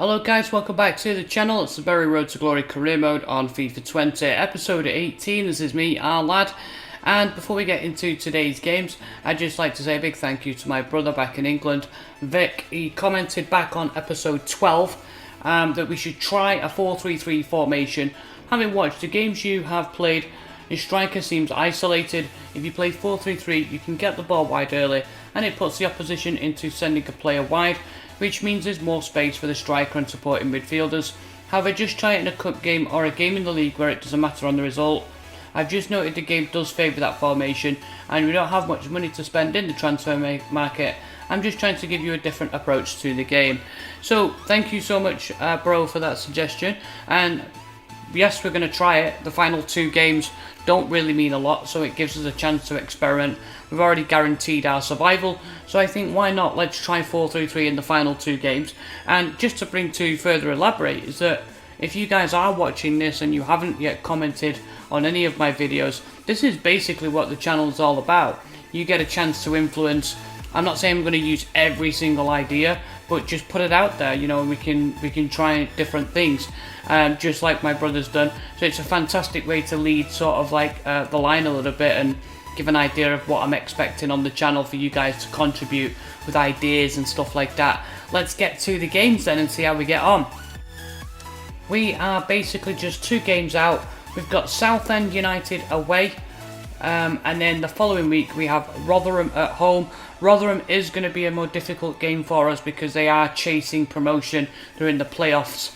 Hello guys, welcome back to the channel. It's the Very Road to Glory career mode on FIFA 20, episode 18. This is me, our lad. And before we get into today's games, I'd just like to say a big thank you to my brother back in England, Vic. He commented back on episode 12 that we should try a 4-3-3 formation. Having watched the games you have played, your striker seems isolated. If you play 4-3-3, you can get the ball wide early, and it puts the opposition into sending a player wide, which means there's more space for the striker and supporting midfielders. However, just try it in a cup game or a game in the league where it doesn't matter on the result. I've just noted the game does favour that formation, and we don't have much money to spend in the transfer market. I'm just trying to give you a different approach to the game. So thank you so much, bro, for that suggestion. And yes, we're going to try it. The final two games don't really mean a lot, so it gives us a chance to experiment. We've already guaranteed our survival, so I think why not, let's try 4-3-3 in the final two games. And just to bring to further elaborate is that if you guys are watching this and you haven't yet commented on any of my videos, this is basically what the channel is all about. You get a chance to influence. I'm not saying I'm going to use every single idea, but just put it out there, you know, we can try different things, just like my brother's done. So it's a fantastic way to lead sort of like the line a little bit and give an idea of what I'm expecting on the channel for you guys to contribute with ideas and stuff like that. Let's get to the games then and see how we get on. We are basically just two games out. We've got Southend United away, and then the following week we have Rotherham at home. Rotherham is going to be a more difficult game for us because they are chasing promotion. They're in the playoffs.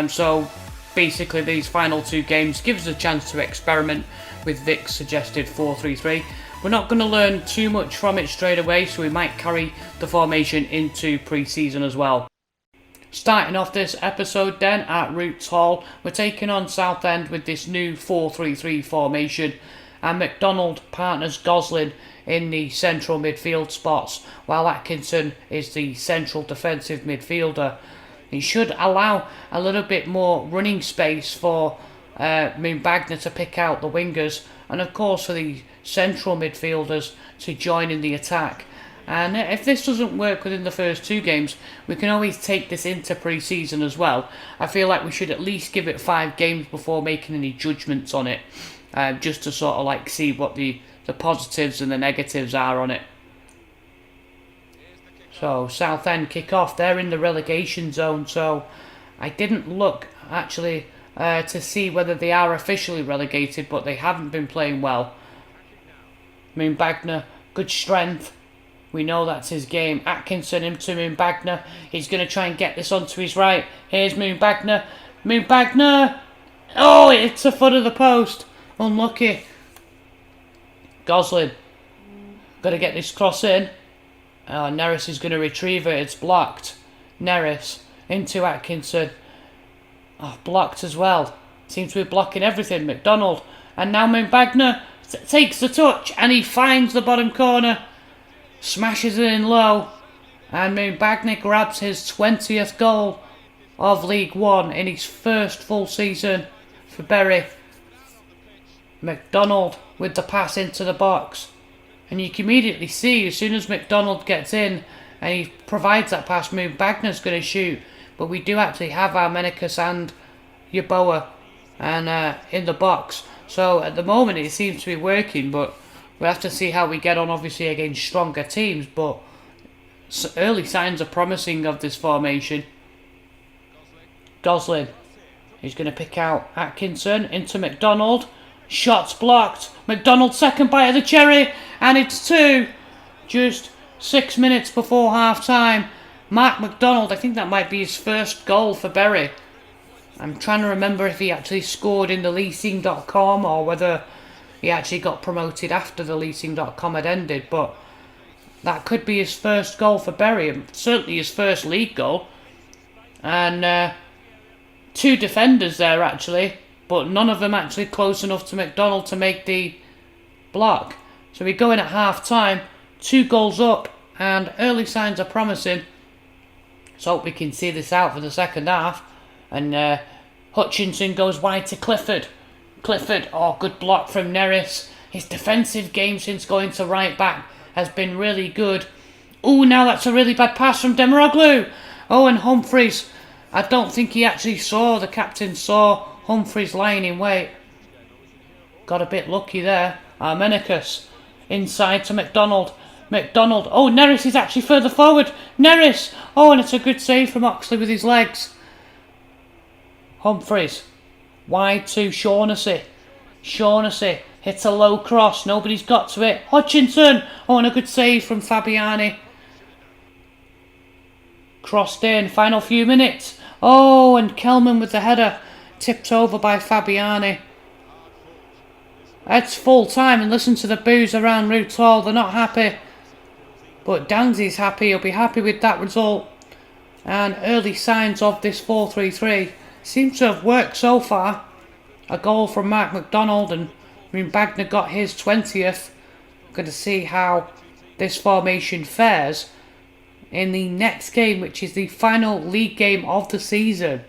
So basically these final two games give us a chance to experiment with Vic's suggested 4-3-3. We're not going to learn too much from it straight away, so we might carry the formation into pre-season as well. Starting off this episode then at Roots Hall, we're taking on Southend with this new 4-3-3 formation, and McDonald partners Goslin in the central midfield spots, while Atkinson is the central defensive midfielder. He should allow a little bit more running space for Moonbagner to pick out the wingers, and of course for the central midfielders to join in the attack. And if this doesn't work within the first two games, we can always take this into pre-season as well. I feel like we should at least give it 5 games before making any judgments on it, just to sort of like see what the positives and the negatives are on it. So Southend kick off. They're in the relegation zone, so I didn't look actually to see whether they are officially relegated, but they haven't been playing well. Moonbagner, good strength. We know that's his game. Atkinson into Moonbagner. He's going to try and get this onto his right. Here's Moonbagner. Moonbagner! Oh, it's the foot of the post. Unlucky. Goslin. Got to get this cross in. Oh, Neris is going to retrieve it. It's blocked. Neris into Atkinson. Oh, blocked as well. Seems to be blocking everything. McDonald. And now Moonbagner takes the touch and he finds the bottom corner. Smashes it in low, and Moonbagner grabs his 20th goal of League One in his first full season for Bury. McDonald with the pass into the box, and you can immediately see as soon as McDonald gets in and he provides that pass, Moonbagner's going to shoot. But we do actually have our Menicus and Yeboah and in the box, so at the moment it seems to be working, but we'll have to see how we get on, obviously, against stronger teams, but early signs are promising of this formation. Goslin. He's going to pick out Atkinson into McDonald. Shots blocked. McDonald second bite of the cherry, and it's 2. Just 6 minutes before half-time. Mark McDonald, I think that might be his first goal for Bury. I'm trying to remember if he actually scored in the leasing.com or whether he actually got promoted after the leasing.com had ended, but that could be his first goal for Bury, and certainly his first league goal. And 2 defenders there actually, but none of them actually close enough to McDonald to make the block. So we go in at half time, 2 goals up, and early signs are promising. So hope we can see this out for the second half. And Hutchinson goes wide to Clifford. Clifford, oh, good block from Neris. His defensive game since going to right back has been really good. Oh, now that's a really bad pass from Demiroglu. Oh, and Humphreys I don't think he actually saw, the captain saw Humphries lying in wait. Got a bit lucky there. Armenicus inside to McDonald. McDonald. Oh, Neris is actually further forward. Neris. Oh, and it's a good save from Oxley with his legs. Humphries. Wide to Shaughnessy. Shaughnessy hits a low cross. Nobody's got to it. Hutchinson. Oh, and a good save from Fabiani. Crossed in. Final few minutes. Oh, and Kelman with the header. Tipped over by Fabiani. It's full time, and listen to the boos around Root Hall. They're not happy. But Danzy's happy. He'll be happy with that result. And early signs of this 4-3-3 seems to have worked so far. A goal from Mark McDonald, and Bagner got his 20th. Going to see how this formation fares in the next game, which is the final league game of the season,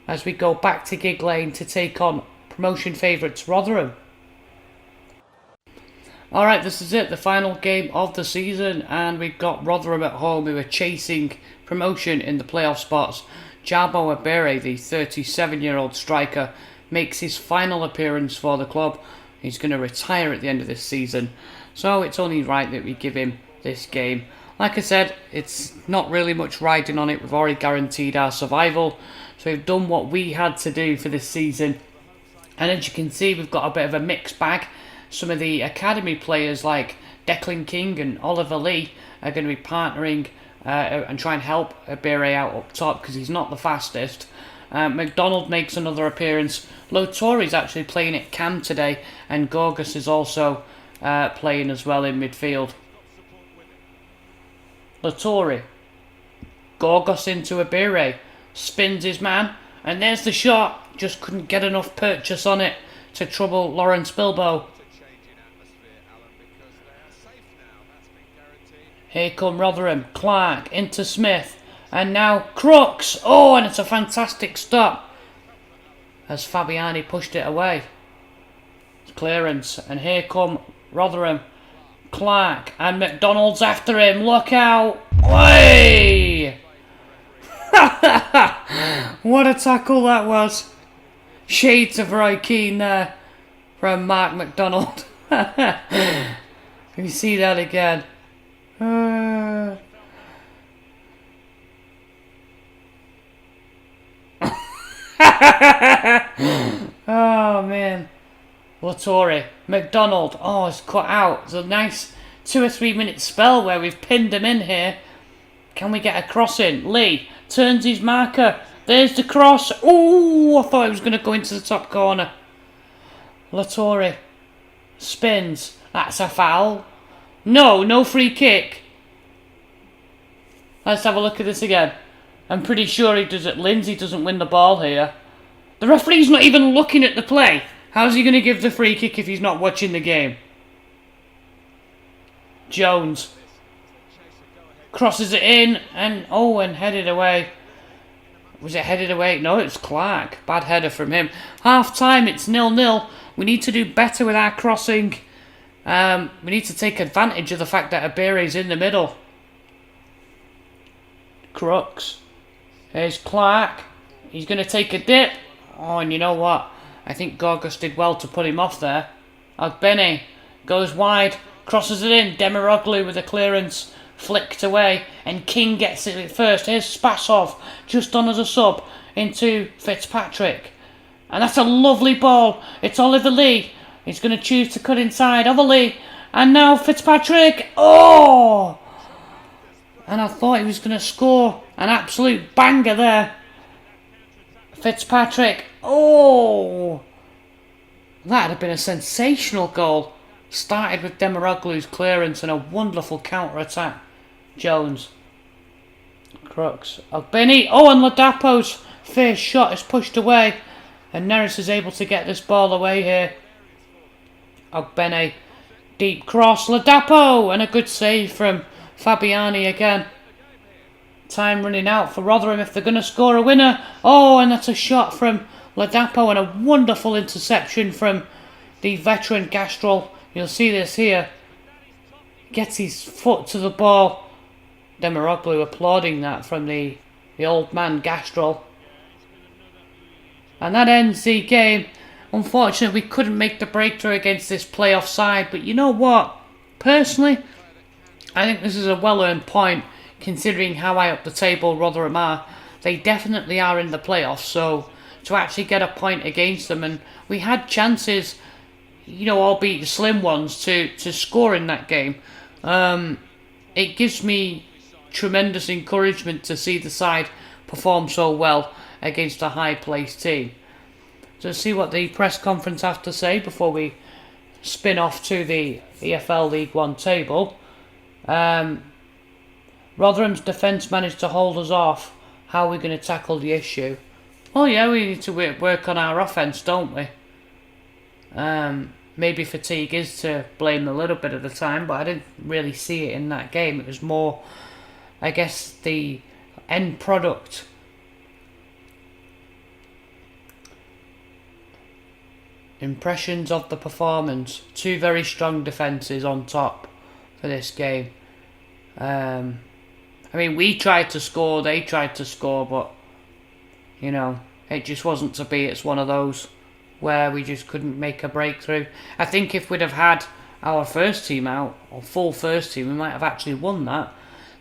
as we go back to Gig Lane to take on promotion favourites Rotherham. Alright, this is it, the final game of the season, and we've got Rotherham at home, who are chasing promotion in the playoff spots. Jabo Abere, the 37-year-old striker, makes his final appearance for the club. He's going to retire at the end of this season, so it's only right that we give him this game. Like I said, it's not really much riding on it. We've already guaranteed our survival, so we've done what we had to do for this season. And as you can see, we've got a bit of a mixed bag. Some of the academy players like Declan King and Oliver Lee are going to be partnering and try and help Abere out up top because he's not the fastest. McDonald makes another appearance. Lotori's actually playing at Cam today, and Gorgas is also playing as well in midfield. Lotori. Gorgas into Abere. Spins his man, and there's the shot. Just couldn't get enough purchase on it to trouble Lawrence Bilbo. Here come Rotherham. Clark into Smith. And now Crooks. Oh, and it's a fantastic stop as Fabiani pushed it away. Clearance. And here come Rotherham. Clark. And McDonald's after him. Look out. Way! What a tackle that was. Shades of Roy Keane there from Mark McDonald. You see that again. Oh man. Latorre, McDonald, oh, it's cut out. It's a nice 2 or 3 minute spell where we've pinned him in here. Can we get a cross in? Lee turns his marker. There's the cross. Oh, I thought it was going to go into the top corner. Latorre spins. That's a foul. No free kick. Let's have a look at this again. I'm pretty sure he does it. Lindsay doesn't win the ball here. The referee's not even looking at the play. How's he going to give the free kick if he's not watching the game? Jones crosses it in and headed away. Was it headed away? No, it's Clark. Bad header from him. Half time, it's 0-0. We need to do better with our crossing. We need to take advantage of the fact that Abere is in the middle. Crooks. Here's Clark. He's going to take a dip. Oh, and you know what? I think Gorgas did well to put him off there. Ogbene goes wide. Crosses it in. Demiroglu with a clearance. Flicked away. And King gets it first. Here's Spasov. Just on as a sub. Into Fitzpatrick. And that's a lovely ball. It's Oliver Lee. He's going to choose to cut inside. Oliver Lee. And now Fitzpatrick. Oh! And I thought he was going to score an absolute banger there. Fitzpatrick. Oh! That had been a sensational goal. Started with Demiroglu's clearance and a wonderful counter-attack. Jones. Crooks. Ogbene. Oh, and Ladapo's first shot is pushed away. And Neris is able to get this ball away here. Ogbene. Deep cross. Ladapo. And a good save from Fabiani again. Time running out for Rotherham if they're going to score a winner. Oh, and that's a shot from Ladapo and a wonderful interception from the veteran Gastrel. You'll see this here. Gets his foot to the ball. Demiroglu applauding that from the old man Gastrel. And that ends the game. Unfortunately, we couldn't make the breakthrough against this playoff side. But you know what? Personally, I think this is a well-earned point, considering how high up the table Rotherham are. They definitely are in the playoffs, so to actually get a point against them, and we had chances, you know, albeit slim ones, to score in that game. It gives me tremendous encouragement to see the side perform so well against a high-placed team. So let's see what the press conference have to say before we spin off to the EFL League One table. Rotherham's defence managed to hold us off. How are we going to tackle the issue? Well, yeah, we need to work on our offence, don't we? Maybe fatigue is to blame a little bit of the time, but I didn't really see it in that game. It was more, I guess, the end product. Impressions of the performance. Two very strong defences on top for this game. I mean, we tried to score, they tried to score, but, you know, it just wasn't to be. It's one of those where we just couldn't make a breakthrough. I think if we'd have had our first team out, or full first team, we might have actually won that.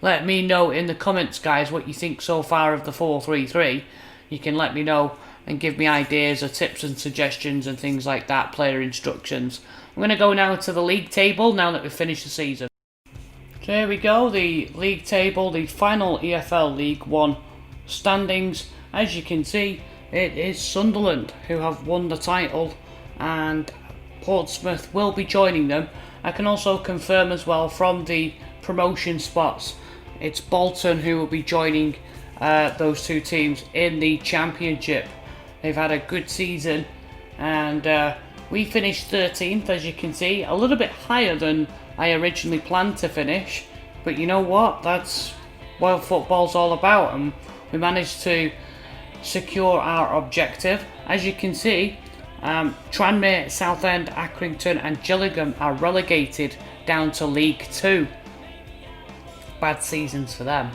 Let me know in the comments, guys, what you think so far of the 4-3-3. You can let me know and give me ideas or tips and suggestions and things like that, player instructions. I'm going to go now to the league table now that we've finished the season. So here we go, the league table, the final EFL League One standings. As you can see, it is Sunderland who have won the title, and Portsmouth will be joining them. I can also confirm as well from the promotion spots, it's Bolton who will be joining those two teams in the Championship. They've had a good season, and we finished 13th, as you can see, a little bit higher than I originally planned to finish, but you know what, that's what football's all about, and we managed to secure our objective. As you can see, Tranmere, Southend, Accrington and Gillingham are relegated down to League 2. Bad seasons for them.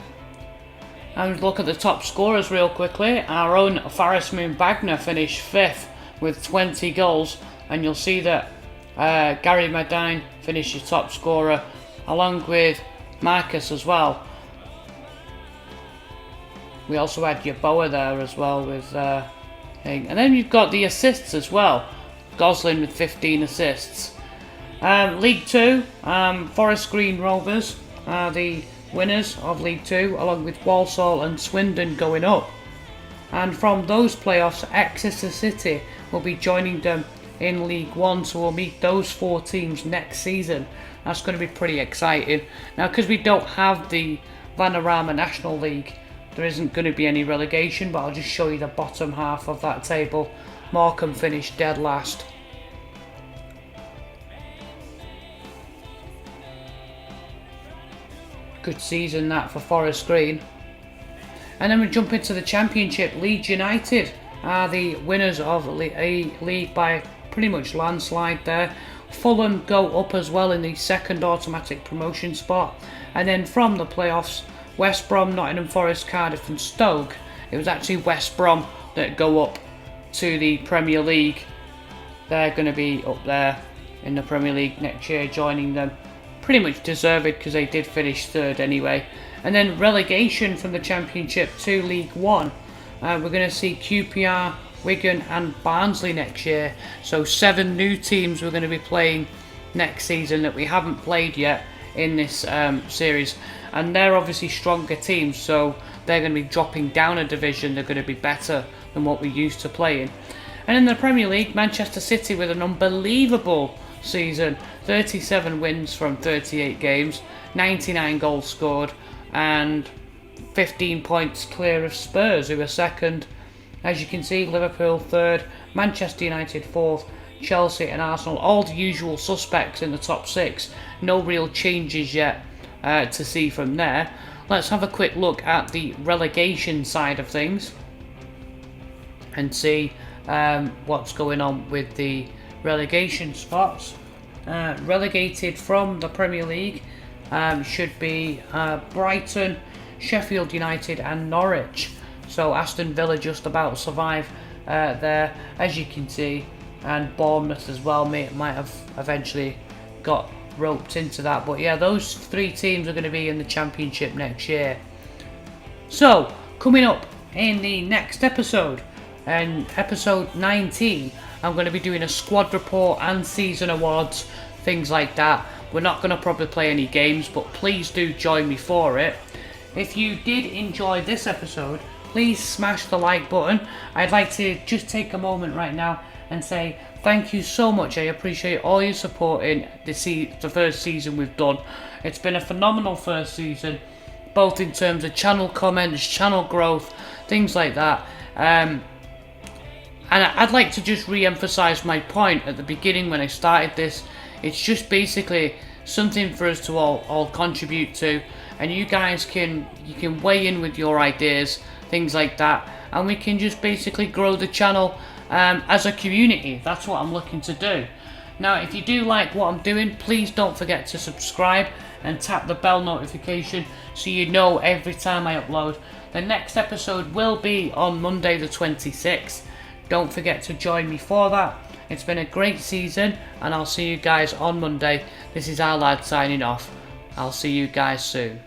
And look at the top scorers real quickly. Our own Faris Moon-Bagner finished 5th with 20 goals, and you'll see that Gary Madine finished your top scorer, along with Marcus as well. We also had Yeboah there as well with thing. And then you've got the assists as well. Goslin with 15 assists. League 2, Forest Green Rovers are the winners of League 2, along with Walsall and Swindon going up. And from those playoffs, Exeter City will be joining them in League 1, so we'll meet those 4 teams next season. That's going to be pretty exciting. Now, because we don't have the Vanarama National League, there isn't going to be any relegation, but I'll just show you the bottom half of that table. Morecambe finished dead last. Good season that for Forest Green. And then we jump into the Championship. Leeds United are the winners of a league by pretty much landslide there. Fulham go up as well in the second automatic promotion spot. And then from the playoffs, West Brom, Nottingham Forest, Cardiff and Stoke. It was actually West Brom that go up to the Premier League. They're going to be up there in the Premier League next year, joining them. Pretty much deserved because they did finish 3rd anyway. And then relegation from the Championship to League 1. We're going to see QPR, Wigan and Barnsley next year. So 7 new teams we're going to be playing next season that we haven't played yet in this series. And they're obviously stronger teams, so they're going to be dropping down a division. They're going to be better than what we used to play in. And in the Premier League, Manchester City with an unbelievable season. 37 wins from 38 games, 99 goals scored, and 15 points clear of Spurs, who are 2nd. As you can see, Liverpool 3rd, Manchester United 4th, Chelsea and Arsenal, all the usual suspects in the top 6. No real changes yet to see from there. Let's have a quick look at the relegation side of things and see what's going on with the relegation spots. Relegated from the Premier League should be Brighton, Sheffield United and Norwich. So Aston Villa just about survive there, as you can see, and Bournemouth as well might have eventually got roped into that. But yeah, those 3 teams are going to be in the Championship next year. So, coming up in the next episode, and episode 19, I'm going to be doing a squad report and season awards, things like that. We're not going to probably play any games, but please do join me for it. If you did enjoy this episode, please smash the like button. I'd like to just take a moment right now and say thank you so much. I appreciate all your support in the first season we've done. It's been a phenomenal first season, both in terms of channel comments, channel growth, things like that. And I'd like to just re-emphasize my point at the beginning when I started this. It's just basically something for us to all contribute to, and you guys can weigh in with your ideas, things like that, and we can just basically grow the channel as a community. That's what I'm looking to do. Now, if you do like what I'm doing, please don't forget to subscribe and tap the bell notification so you know every time I upload. The next episode will be on Monday the 26th. Don't forget to join me for that. It's been a great season, and I'll see you guys on Monday. This is our lad signing off. I'll see you guys soon.